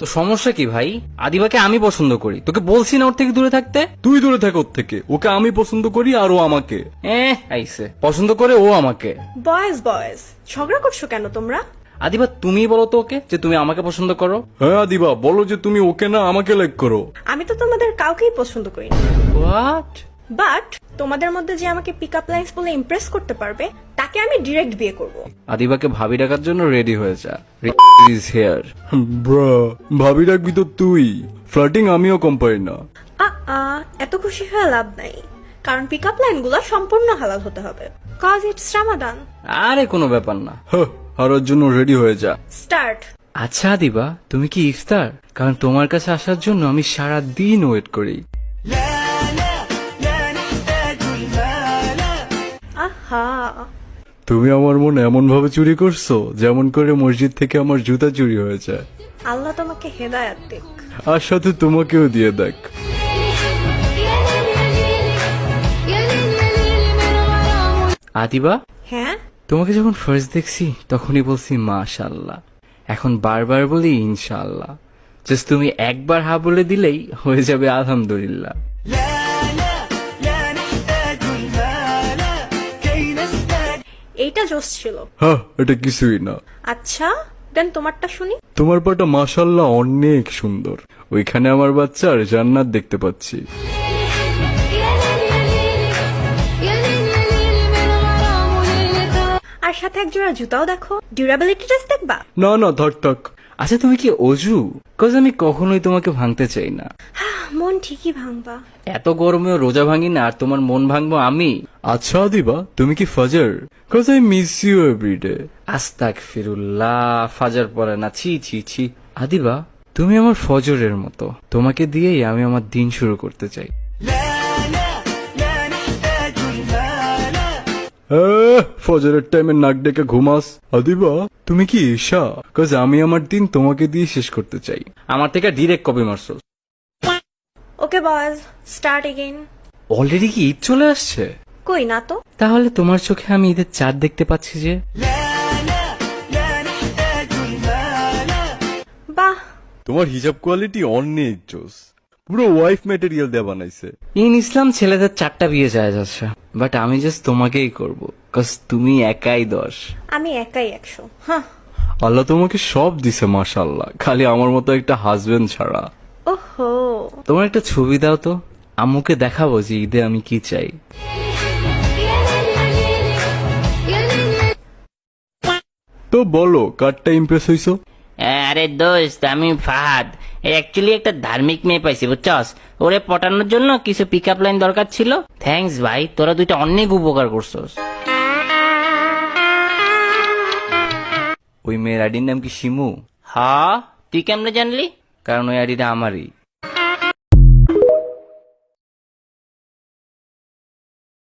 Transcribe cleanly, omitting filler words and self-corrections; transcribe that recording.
তো সমস্যা কি ভাই? আদিবাকে আমি পছন্দ করি, তোকে বলছি না ওর থেকে দূরে থাকতে? তুই দূরে থাক ওর থেকে, ওকে আমি পছন্দ করি আর ও আমাকে। আইসে পছন্দ করে ও আমাকে। বয়েজ বয়েজ ঝগড়া করছো কেন তোমরা? আদিবা তুমি বলো তো ওকে যে তুমি আমাকে পছন্দ করো। হ্যাঁ আদিবা, বলো যে তুমি ওকে না আমাকে লাইক করো। আমি তো তোমাদের কাউকেই পছন্দ করি না, হোয়াট? বাট তোমাদের মধ্যে যে আমাকে পিক আপ লাইন্স বলে ইমপ্রেস করতে পারবে তাকে আমি ডিরেক্ট বিয়ে করব। আদিবাকে ভাবি ডাকার জন্য রেডি হয়ে যা, ইজ হিয়ার। ব্রা, ভাবি রাখবি তো তুই। ফ্লার্টিং আমিও কম পারি না। এত খুশি হয়ে লাভ নাই, কারণ পিক আপ লাইন গুলো সম্পূর্ণ হালাল হতে হবে, কজ ইটস রামাদান। আরে কোনো ব্যাপার না। হারার জন্য রেডি হয়ে যা। স্টার্ট। আচ্ছা আদিবা, তুমি কি ইফতার? কারণ তোমার কাছে আসার জন্য আমি সারা দিন ওয়েট করি। আহা, তুমি আমার মন এমন ভাবে চুরি করছো যেমন করে মসজিদ থেকে আমার জুতা চুরি হয়েছে। আল্লাহ তোমাকে হেদায়াত দিক। আর সাথে তোমাকেও দিয়ে দেখ। আদিবা, হ্যাঁ, তোমাকে যখন ফার্স্ট দেখছি তখনই বলছি মাশাআল্লাহ, এখন বারবার বলি ইনশাআল্লাহ। জাস্ট তুমি একবার হা বলে দিলেই হয়ে যাবে আলহামদুলিল্লাহ। এইটা জোস ছিল। হ্যাঁ, এটা কিছুই না। আচ্ছা দেন তোমারটা শুনি। তোমার পাটা মাশাআল্লাহ অনেক সুন্দর, ওইখানে আমার বাচ্চার জান্নাত দেখতে পাচ্ছি। আর সাথে এক জোড়া জুতাও দেখো, ডিউরাবিলিটি টেস্ট দেখবা? না না, থাক থাক। আচ্ছা তুমি কি অজু? কজ আমি কখনোই তোমাকে ভাঙতে চাই না। মন ঠিকই ভাঙবা। এত গরমেও রোজা ভাঙি না, আর তোমার মন ভাঙবো আমি? আচ্ছা দিবা, তুমি কি ফাজার? Cause I miss you everyday. আস্তাগফিরুল্লাহ, ফাজার পড়ে না, ছি ছি ছি। আদিবা, তুমি আমার ফজরের মতো, তোমাকে দিয়েই আমি আমার দিন শুরু করতে চাই। ফজরের টাইমে নাক ডেকে ঘুমাস। আদিবা, তুমি কি ঈশা? কজ আমি আমার দিন তোমাকে দিয়ে শেষ করতে চাই। আমার থেকে ডিরেক্ট কপি মারছো। ওকে বয়েজ, স্টার্ট এগেইন। অলরেডি কি ঈদ চলে আসছে? কই না তো। তাহলে তোমার চোখে আমি ঈদের চাঁদ দেখতে পাচ্ছি যে। বাহ, তোমার হিজাব কোয়ালিটি অনেক জোস, পুরো ওয়াইফ ম্যাটেরিয়াল দিয়ে বানাইছে। ইন ইসলাম ছেলেদের 4টা বিয়ে যায় যাচ্ছে, বাট আমি জাস্ট তোমাকেই করব, কজ তুমি একাই 10। আমি একাই 100। হ্যাঁ, আল্লাহ তোমাকে সব দিছে মাশাআল্লাহ, খালি আমার মতো একটা হাজবেন্ড ছাড়া। ওহো, তোমার একটা ছবি দাও তো, আম্মুকে দেখাবো যে ঈদে আমি কি চাই। তো বলো, কারটা ইমপ্রেস হইছো? আরে দোস্ত, আমি ফাহাদ। অ্যাকচুয়ালি একটা ধার্মিক মেয়ে পাইছি, বুঝছস? ওরে পটানোর জন্য কিছু পিক আপ লাইন দরকার ছিল। থ্যাঙ্কস ভাই, তোরা দুইটা অনেক উপকার করছস। ওই মেয়ের আইডির নাম কি শিমু? হ্যাঁ, তুই কেমনে জানলি? কারণ ওই আইডিটা আমারই।